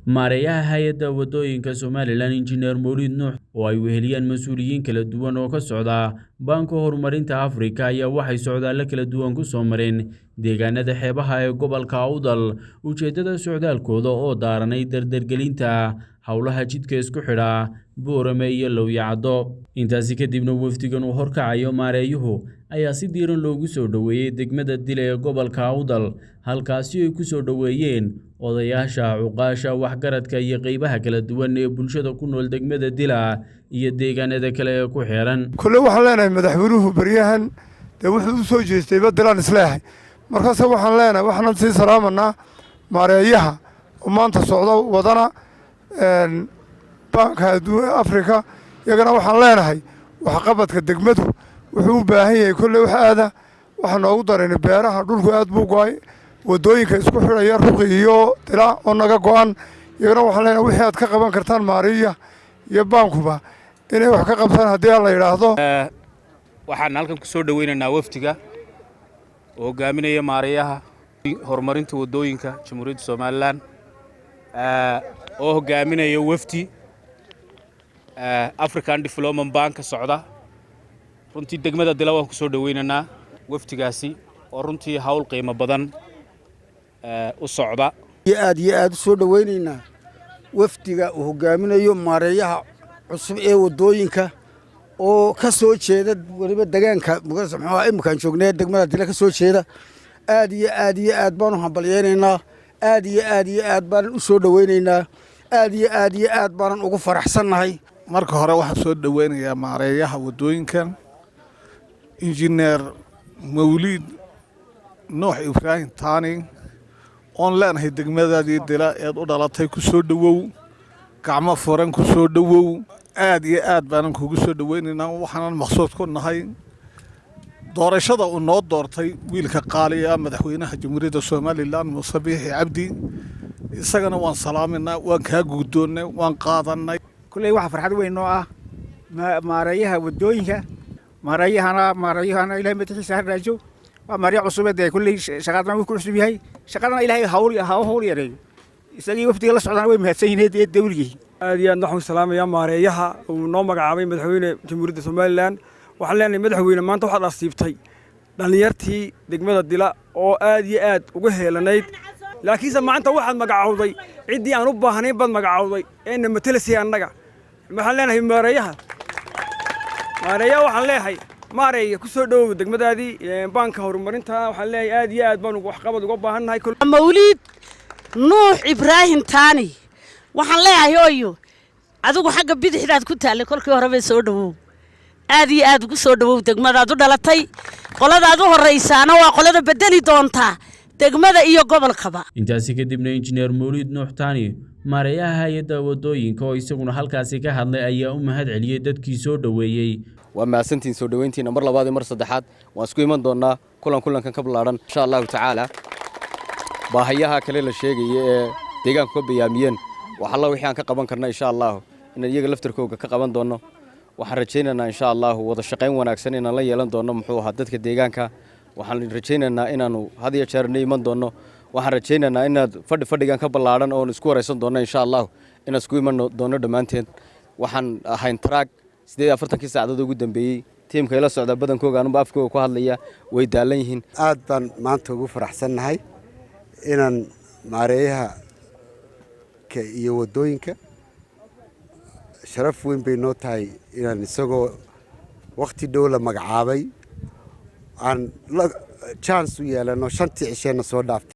Maareyaha haayada Wadooyinka Somaliland Engineer Mawlid Nuux oo ay weheliyaan mas'uuliyiin kala duwan oo ka socda Banka Horumarinta Afrika ayaa waxay socdaal kala duwan ku soo mareen deegaanada xeebaha ee gobolka Awdal ujeedada socdaalkooda oo daaranay dardargelinta hawlaha jidka isku xidha Boorame iyo Lawyacado intaasi kadibna wafdigan uu horkacayo maareeyuhu ayaa si diiran loogu soo dhaweeyay degmada Dilla ee gobolka Awdal halkaasi ay ku soo dhaweeyeen odayaasha cuqaasha waxgaradka iyo qaybaha kala duwan ee bulshada ku nool degmada Dilla iyo deegaanada kale ee ku xeeran kullu waxaan leenahay madaxweynuhu bariyahan wuxuu u soo jeestay Dilla islaahay markaas waxaan leenahay waxaan si salaamanaa maareeyaha oo maanta socdo wadana Banka Afrika iyagana waxaan leenahay wax qabadka degmadu wuxuu u baahan yahay kullu wax aada waxa noogu dareynay beeraha dhulku aad buu go'ay wadooyinka isku xidhaya ruqi iyo Dilla oo naga go'an iyagana waxaan leenahay wixii aad ka qaban kartaan maareeyaha iyo bankuba inay wax ka qabtaan haddii la yiraahdo waxaan halkan ku soo dhaweynaynaa waftiga oo hogaaminaya maareeyaha horumarinta wadooyinka Jamhuuriyadda Somaliland oo hogaaminaya wafti African Development Bank socda runtii degmada Dilla waan ku soo dhaweynaynaa waftigaasi oo runtii hawl qiimo badan u socda aad soo dhaweynaynaa waftiga uu hogaaminayo maareeyaha cusub ee wadooyinka oo ka soo jeeda waliba deegaanka imkaan joognay degmada Dilla ka soo jeeda aad baan u hambalyeeynaa aad baan u soo dhaweynaynaa aad baan ugu faraxsanahay marka hore waxaan soo dhaweynayaa maareeyaha wadooyinka Engineer Mawlid Nuux Ibrahim Taani on leenahay degmadaadii Dilla ee u dhalatay ku soo dhawow gacmo furan ku soo dhawow aad baan kugu soo dhaweynaynaa waxaan maqsuud ku nahay doorashada uu noo doortay wiilka qaaliya madaxweynaha Jamhuuriyadda Somaliland Muuse Biixi Cabdi isagana waan salaaminaa waan ka guddoonnay waan qaadanay kulay waxa farxad weyn oo ah maareeyaha wadooyinka maareeyahana ilaahay madaxiisa haraajo waa maareeyaha cusub ee kulay shaqadan uu ku cusub yahay shaqadan ilaahay hawl yareeyo isagii wafdiga la socdaan way mahadsan yihiin dawladii aad waxaan salaamayaa maareeyaha uu noo magacaabay madaxweyne Jamhuuriyadda Somaliland waxaan leenahay madaxweyne maanta waxaad asiibtay dhalinyartii degmada Dilla oo aad uga heelanayd laakiinse maanta waxaad magacawday cidii aan u baahnayn bad magacawday ee matalaysay annaga waxaan leenahay maareeyaha waxaan leeyahay maareeya ku soo dhawow degmadaadii banka horumarinta waxaan leeyahay aad baan wax qabad uga baahannahay Mawlid Nuux Ibrahim Taani waxaan leeyahay ooyo adigu xagga bidixdaad ku taalay kolkii hore bay soo dhawow aad ugu soo dhawow degmadaad u dhalatay qoladaad u horeysaana waa qolada bedeli doonta degmada iyo gobolkaba intaasi kadibna Engineer Mawlid Nuux Taani maareeyaha hayada wadooyinka oo isaguna halkaasi ka hadlay ayaa u mahad celiyay dadkii soo dhaweeyay waa maasantiin soo dhaweyntiina mar labaad iyo mar saddexaad waan isku iman doonaa kulankan ka bilaaran insha Allah tacaala baahiyaha kale la sheegay ee deegaanka ka biyaamiyeen waxa la wixii aan ka qaban karnaa insha Allah in iyaga laftirkooda ka qaban doono waxaan rajaynaynaa insha Allah wada shaqayn wanaagsan inaan la yeelan doono muxuu ahaa dadka deegaanka waxaan rajaynaynaa inaanu had iyo jeer iman doono waxaan rajaynaynaa inaad fadhigan ka balaaran oo isku wareysan doono insha Allah in isku iman doono dhamaanteen waxaan ahayn track 48 saacadood ugu dambeeyay teamka ila socda badankooga anba afkooga ku hadlaya way daalan yihiin aad baan maanta ugu faraxsanahay inaan maareeyaha iyo wadooyinka sharaf weyn bay noo tahay inaan isagoo waqti dhow la magacaabay aan chance u yeelano 5 cisheena soo dhaaftay